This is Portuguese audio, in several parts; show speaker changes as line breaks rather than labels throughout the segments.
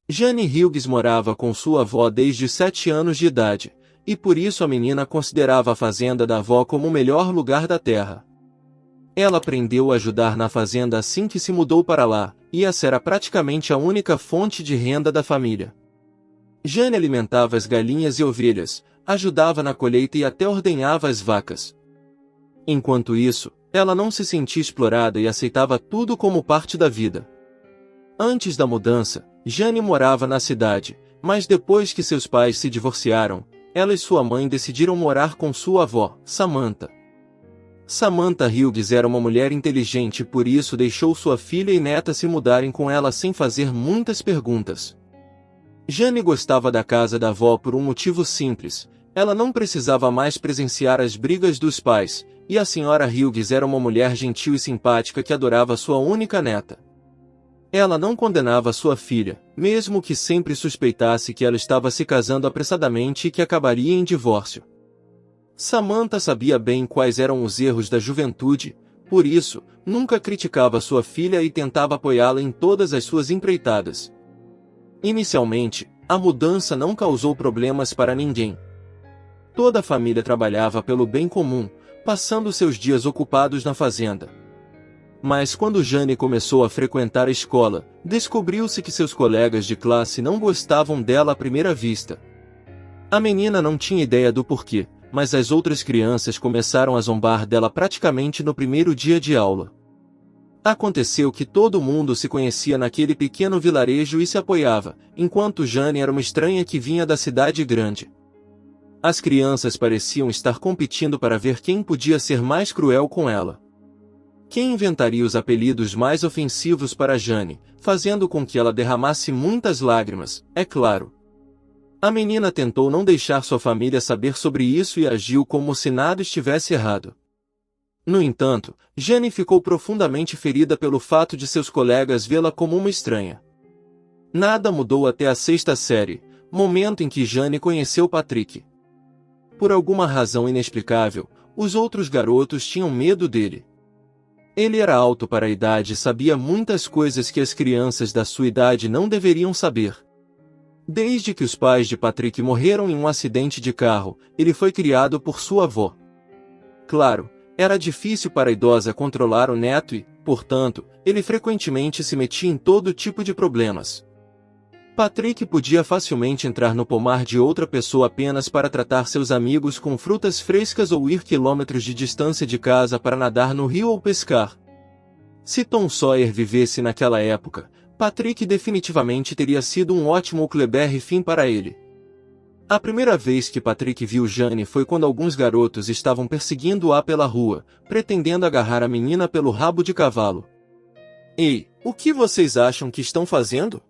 Jane Hughes morava com sua avó desde 7 anos de idade, e por isso a menina considerava a fazenda da avó como o melhor lugar da terra. Ela aprendeu a ajudar na fazenda assim que se mudou para lá, e essa era praticamente a única fonte de renda da família. Jane alimentava as galinhas e ovelhas, ajudava na colheita e até ordenhava as vacas. Enquanto isso, ela não se sentia explorada e aceitava tudo como parte da vida. Antes da mudança, Jane morava na cidade, mas depois que seus pais se divorciaram, ela e sua mãe decidiram morar com sua avó, Samantha. Samantha Hughes era uma mulher inteligente e por isso deixou sua filha e neta se mudarem com ela sem fazer muitas perguntas. Jane gostava da casa da avó por um motivo simples: ela não precisava mais presenciar as brigas dos pais, e a senhora Hughes era uma mulher gentil e simpática que adorava sua única neta. Ela não condenava sua filha, mesmo que sempre suspeitasse que ela estava se casando apressadamente e que acabaria em divórcio. Samantha sabia bem quais eram os erros da juventude, por isso, nunca criticava sua filha e tentava apoiá-la em todas as suas empreitadas. Inicialmente, a mudança não causou problemas para ninguém. Toda a família trabalhava pelo bem comum, passando seus dias ocupados na fazenda. Mas quando Jane começou a frequentar a escola, descobriu-se que seus colegas de classe não gostavam dela à primeira vista. A menina não tinha ideia do porquê, mas as outras crianças começaram a zombar dela praticamente no primeiro dia de aula. Aconteceu que todo mundo se conhecia naquele pequeno vilarejo e se apoiava, enquanto Jane era uma estranha que vinha da cidade grande. As crianças pareciam estar competindo para ver quem podia ser mais cruel com ela. Quem inventaria os apelidos mais ofensivos para Jane, fazendo com que ela derramasse muitas lágrimas, é claro. A menina tentou não deixar sua família saber sobre isso e agiu como se nada estivesse errado. No entanto, Jane ficou profundamente ferida pelo fato de seus colegas vê-la como uma estranha. Nada mudou até a 6ª série, momento em que Jane conheceu Patrick. Por alguma razão inexplicável, os outros garotos tinham medo dele. Ele era alto para a idade e sabia muitas coisas que as crianças da sua idade não deveriam saber. Desde que os pais de Patrick morreram em um acidente de carro, ele foi criado por sua avó. Claro, era difícil para a idosa controlar o neto e, portanto, ele frequentemente se metia em todo tipo de problemas. Patrick podia facilmente entrar no pomar de outra pessoa apenas para tratar seus amigos com frutas frescas ou ir quilômetros de distância de casa para nadar no rio ou pescar. Se Tom Sawyer vivesse naquela época, Patrick definitivamente teria sido um ótimo Huckleberry Finn para ele. A primeira vez que Patrick viu Jane foi quando alguns garotos estavam perseguindo-a pela rua, pretendendo agarrar a menina pelo rabo de cavalo. Ei, o que vocês acham que estão fazendo?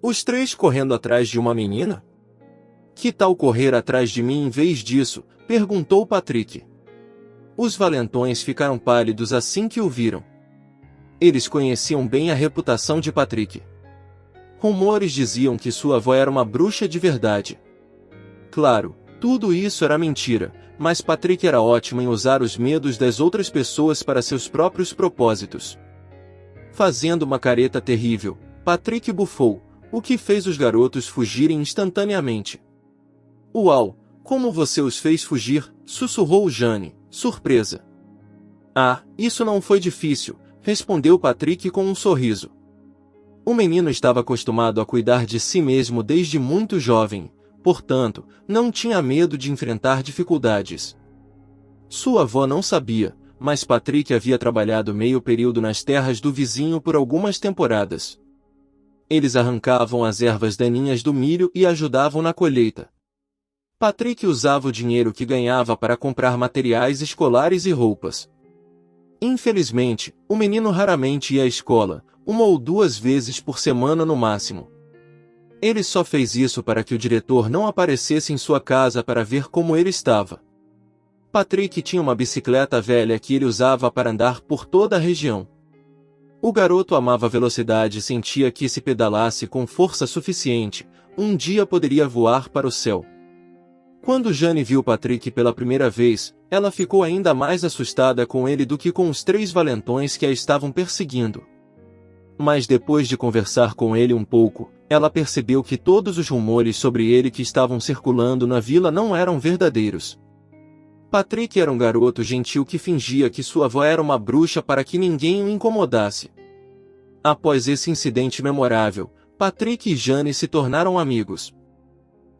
Os 3 correndo atrás de uma menina? Que tal correr atrás de mim em vez disso? Perguntou Patrick. Os valentões ficaram pálidos assim que o viram. Eles conheciam bem a reputação de Patrick. Rumores diziam que sua avó era uma bruxa de verdade. Claro, tudo isso era mentira, mas Patrick era ótimo em usar os medos das outras pessoas para seus próprios propósitos. Fazendo uma careta terrível, Patrick bufou, o que fez os garotos fugirem instantaneamente. Uau, como você os fez fugir? Sussurrou Jane, surpresa. Ah, isso não foi difícil, respondeu Patrick com um sorriso. O menino estava acostumado a cuidar de si mesmo desde muito jovem, portanto, não tinha medo de enfrentar dificuldades. Sua avó não sabia, mas Patrick havia trabalhado meio período nas terras do vizinho por algumas temporadas. Eles arrancavam as ervas daninhas do milho e ajudavam na colheita. Patrick usava o dinheiro que ganhava para comprar materiais escolares e roupas. Infelizmente, o menino raramente ia à escola, 1 ou 2 vezes por semana no máximo. Ele só fez isso para que o diretor não aparecesse em sua casa para ver como ele estava. Patrick tinha uma bicicleta velha que ele usava para andar por toda a região. O garoto amava a velocidade e sentia que se pedalasse com força suficiente, um dia poderia voar para o céu. Quando Jane viu Patrick pela primeira vez, ela ficou ainda mais assustada com ele do que com os 3 valentões que a estavam perseguindo. Mas depois de conversar com ele um pouco, ela percebeu que todos os rumores sobre ele que estavam circulando na vila não eram verdadeiros. Patrick era um garoto gentil que fingia que sua avó era uma bruxa para que ninguém o incomodasse. Após esse incidente memorável, Patrick e Jane se tornaram amigos.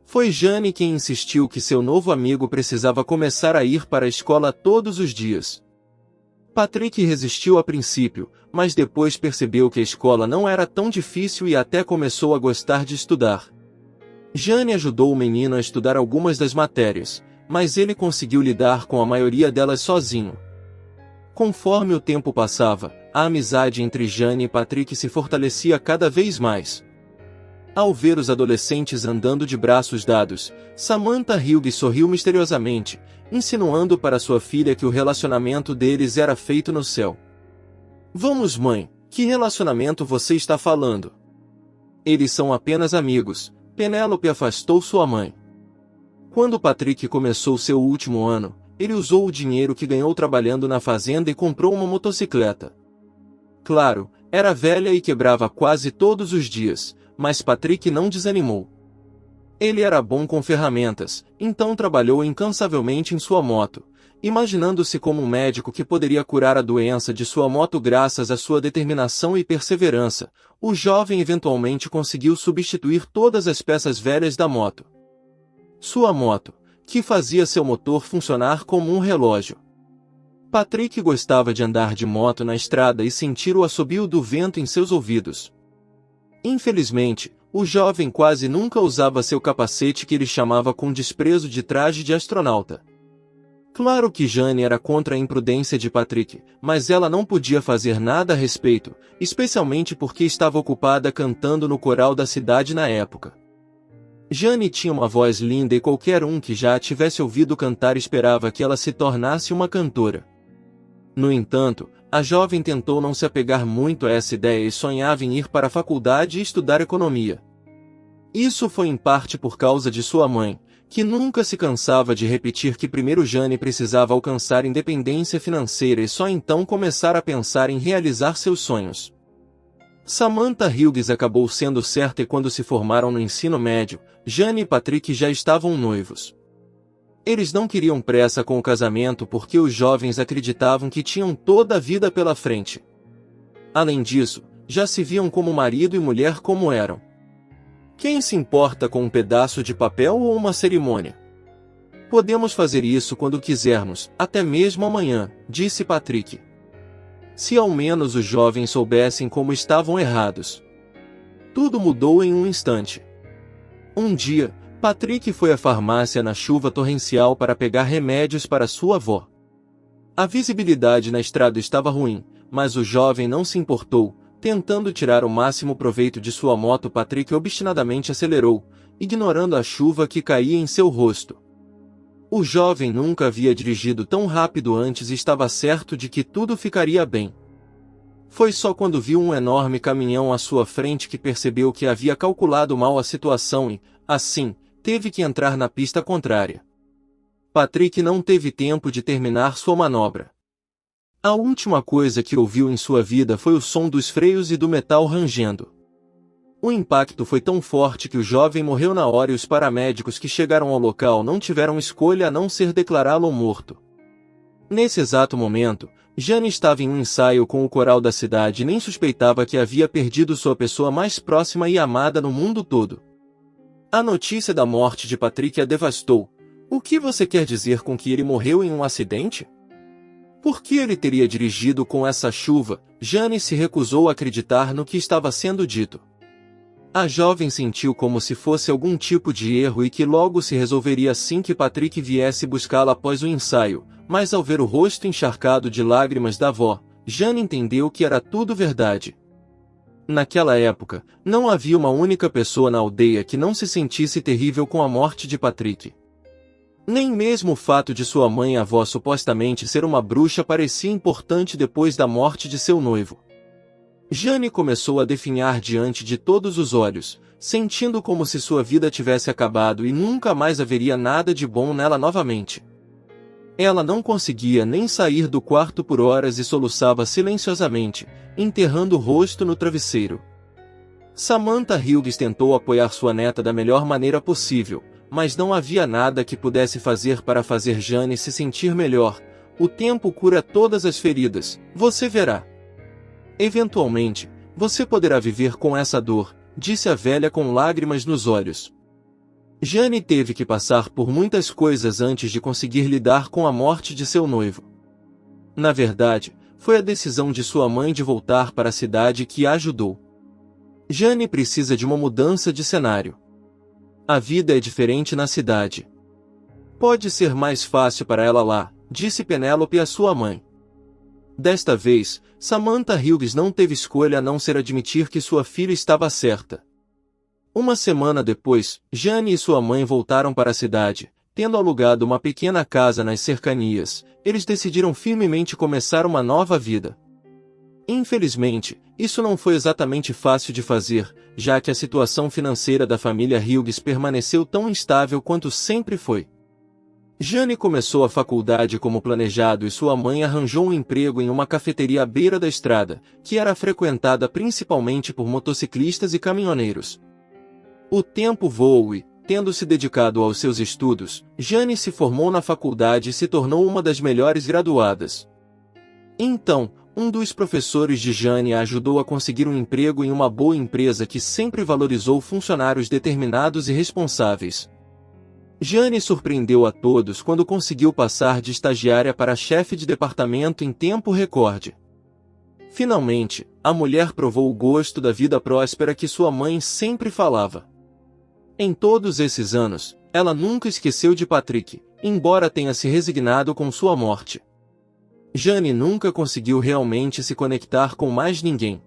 Foi Jane quem insistiu que seu novo amigo precisava começar a ir para a escola todos os dias. Patrick resistiu a princípio, mas depois percebeu que a escola não era tão difícil e até começou a gostar de estudar. Jane ajudou o menino a estudar algumas das matérias, mas ele conseguiu lidar com a maioria delas sozinho. Conforme o tempo passava, a amizade entre Jane e Patrick se fortalecia cada vez mais. Ao ver os adolescentes andando de braços dados, Samantha Hughes sorriu misteriosamente, insinuando para sua filha que o relacionamento deles era feito no céu. "Vamos, mãe, que relacionamento você está falando?" "Eles são apenas amigos." Penélope afastou sua mãe. Quando Patrick começou seu último ano, ele usou o dinheiro que ganhou trabalhando na fazenda e comprou uma motocicleta. Claro, era velha e quebrava quase todos os dias, mas Patrick não desanimou. Ele era bom com ferramentas, então trabalhou incansavelmente em sua moto, imaginando-se como um médico que poderia curar a doença de sua moto graças à sua determinação e perseverança. O jovem eventualmente conseguiu substituir todas as peças velhas da moto. Sua moto, que fazia seu motor funcionar como um relógio. Patrick gostava de andar de moto na estrada e sentir o assobio do vento em seus ouvidos. Infelizmente, o jovem quase nunca usava seu capacete que ele chamava com desprezo de traje de astronauta. Claro que Jane era contra a imprudência de Patrick, mas ela não podia fazer nada a respeito, especialmente porque estava ocupada cantando no coral da cidade na época. Jane tinha uma voz linda e qualquer um que já a tivesse ouvido cantar esperava que ela se tornasse uma cantora. No entanto, a jovem tentou não se apegar muito a essa ideia e sonhava em ir para a faculdade e estudar economia. Isso foi em parte por causa de sua mãe, que nunca se cansava de repetir que primeiro Jane precisava alcançar independência financeira e só então começar a pensar em realizar seus sonhos. Samantha Hughes acabou sendo certa e quando se formaram no ensino médio, Jane e Patrick já estavam noivos. Eles não queriam pressa com o casamento porque os jovens acreditavam que tinham toda a vida pela frente. Além disso, já se viam como marido e mulher como eram. Quem se importa com um pedaço de papel ou uma cerimônia? Podemos fazer isso quando quisermos, até mesmo amanhã, disse Patrick. Se ao menos os jovens soubessem como estavam errados. Tudo mudou em um instante. Um dia, Patrick foi à farmácia na chuva torrencial para pegar remédios para sua avó. A visibilidade na estrada estava ruim, mas o jovem não se importou. Tentando tirar o máximo proveito de sua moto, Patrick obstinadamente acelerou, ignorando a chuva que caía em seu rosto. O jovem nunca havia dirigido tão rápido antes e estava certo de que tudo ficaria bem. Foi só quando viu um enorme caminhão à sua frente que percebeu que havia calculado mal a situação e, assim, teve que entrar na pista contrária. Patrick não teve tempo de terminar sua manobra. A última coisa que ouviu em sua vida foi o som dos freios e do metal rangendo. O impacto foi tão forte que o jovem morreu na hora e os paramédicos que chegaram ao local não tiveram escolha a não ser declará-lo morto. Nesse exato momento, Jane estava em um ensaio com o coral da cidade e nem suspeitava que havia perdido sua pessoa mais próxima e amada no mundo todo. A notícia da morte de Patrick a devastou. O que você quer dizer com que ele morreu em um acidente? Por que ele teria dirigido com essa chuva? Jane se recusou a acreditar no que estava sendo dito. A jovem sentiu como se fosse algum tipo de erro e que logo se resolveria assim que Patrick viesse buscá-la após o ensaio, mas ao ver o rosto encharcado de lágrimas da avó, Jane entendeu que era tudo verdade. Naquela época, não havia uma única pessoa na aldeia que não se sentisse terrível com a morte de Patrick. Nem mesmo o fato de sua mãe e avó supostamente ser uma bruxa parecia importante depois da morte de seu noivo. Jane começou a definhar diante de todos os olhos, sentindo como se sua vida tivesse acabado e nunca mais haveria nada de bom nela novamente. Ela não conseguia nem sair do quarto por horas e soluçava silenciosamente, enterrando o rosto no travesseiro. Samantha Hughes tentou apoiar sua neta da melhor maneira possível, mas não havia nada que pudesse fazer para fazer Jane se sentir melhor. O tempo cura todas as feridas, você verá. Eventualmente, você poderá viver com essa dor, disse a velha com lágrimas nos olhos. Jane teve que passar por muitas coisas antes de conseguir lidar com a morte de seu noivo. Na verdade, foi a decisão de sua mãe de voltar para a cidade que a ajudou. Jane precisa de uma mudança de cenário. A vida é diferente na cidade. Pode ser mais fácil para ela lá, disse Penélope à sua mãe. Desta vez, Samantha Hughes não teve escolha a não ser admitir que sua filha estava certa. Uma semana depois, Jane e sua mãe voltaram para a cidade, tendo alugado uma pequena casa nas cercanias. Eles decidiram firmemente começar uma nova vida. Infelizmente, isso não foi exatamente fácil de fazer, já que a situação financeira da família Hughes permaneceu tão instável quanto sempre foi. Jane começou a faculdade como planejado e sua mãe arranjou um emprego em uma cafeteria à beira da estrada, que era frequentada principalmente por motociclistas e caminhoneiros. O tempo voou e, tendo se dedicado aos seus estudos, Jane se formou na faculdade e se tornou uma das melhores graduadas. Então, um dos professores de Jane a ajudou a conseguir um emprego em uma boa empresa que sempre valorizou funcionários determinados e responsáveis. Jane surpreendeu a todos quando conseguiu passar de estagiária para chefe de departamento em tempo recorde. Finalmente, a mulher provou o gosto da vida próspera que sua mãe sempre falava. Em todos esses anos, ela nunca esqueceu de Patrick, embora tenha se resignado com sua morte. Jane nunca conseguiu realmente se conectar com mais ninguém.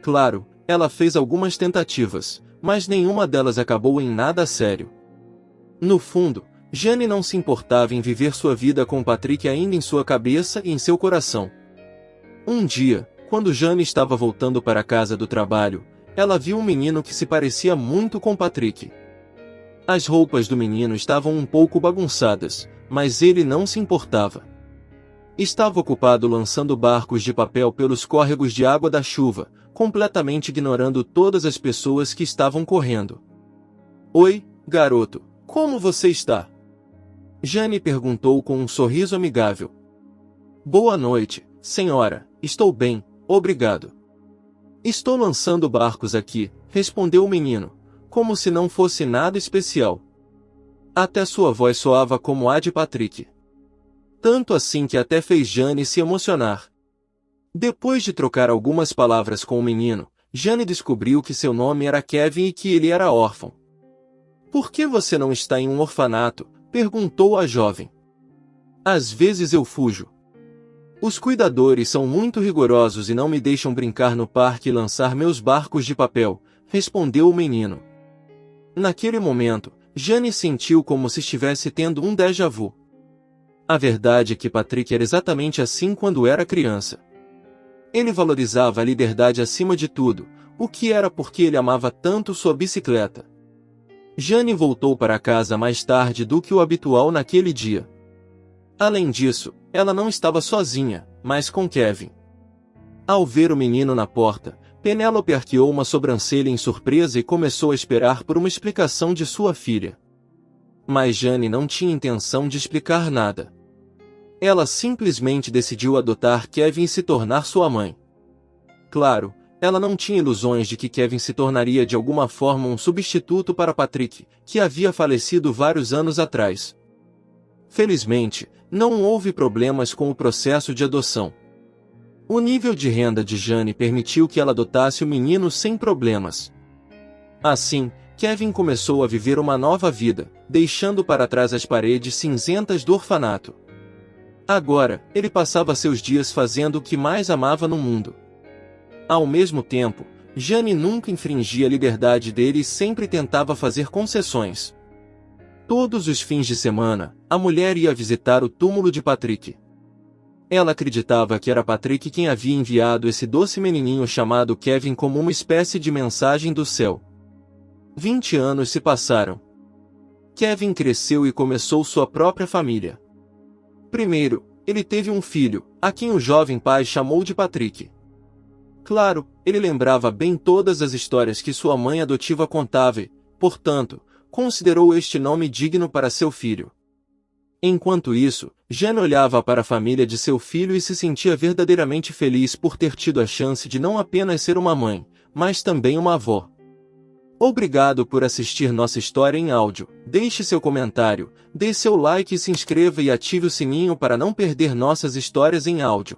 Claro, ela fez algumas tentativas, mas nenhuma delas acabou em nada sério. No fundo, Jane não se importava em viver sua vida com Patrick ainda em sua cabeça e em seu coração. Um dia, quando Jane estava voltando para a casa do trabalho, ela viu um menino que se parecia muito com Patrick. As roupas do menino estavam um pouco bagunçadas, mas ele não se importava. Estava ocupado lançando barcos de papel pelos córregos de água da chuva, completamente ignorando todas as pessoas que estavam correndo. "Oi, garoto, como você está?" Jane perguntou com um sorriso amigável. "Boa noite, senhora, estou bem, obrigado." "Estou lançando barcos aqui", respondeu o menino, como se não fosse nada especial. Até sua voz soava como a de Patrick. Tanto assim que até fez Jane se emocionar. Depois de trocar algumas palavras com o menino, Jane descobriu que seu nome era Kevin e que ele era órfão. "Por que você não está em um orfanato?", perguntou a jovem. "Às vezes eu fujo. Os cuidadores são muito rigorosos e não me deixam brincar no parque e lançar meus barcos de papel", respondeu o menino. Naquele momento, Jane sentiu como se estivesse tendo um déjà vu. A verdade é que Patrick era exatamente assim quando era criança. Ele valorizava a liberdade acima de tudo, o que era porque ele amava tanto sua bicicleta. Jane voltou para casa mais tarde do que o habitual naquele dia. Além disso, ela não estava sozinha, mas com Kevin. Ao ver o menino na porta, Penélope arqueou uma sobrancelha em surpresa e começou a esperar por uma explicação de sua filha. Mas Jane não tinha intenção de explicar nada. Ela simplesmente decidiu adotar Kevin e se tornar sua mãe. Claro, ela não tinha ilusões de que Kevin se tornaria de alguma forma um substituto para Patrick, que havia falecido vários anos atrás. Felizmente, não houve problemas com o processo de adoção. O nível de renda de Jane permitiu que ela adotasse o menino sem problemas. Assim, Kevin começou a viver uma nova vida, deixando para trás as paredes cinzentas do orfanato. Agora, ele passava seus dias fazendo o que mais amava no mundo. Ao mesmo tempo, Jane nunca infringia a liberdade dele e sempre tentava fazer concessões. Todos os fins de semana, a mulher ia visitar o túmulo de Patrick. Ela acreditava que era Patrick quem havia enviado esse doce menininho chamado Kevin como uma espécie de mensagem do céu. 20 anos se passaram. Kevin cresceu e começou sua própria família. Primeiro, ele teve um filho, a quem o jovem pai chamou de Patrick. Claro, ele lembrava bem todas as histórias que sua mãe adotiva contava e, portanto, considerou este nome digno para seu filho. Enquanto isso, Jane olhava para a família de seu filho e se sentia verdadeiramente feliz por ter tido a chance de não apenas ser uma mãe, mas também uma avó. Obrigado por assistir nossa história em áudio. Deixe seu comentário, dê seu like e se inscreva e ative o sininho para não perder nossas histórias em áudio.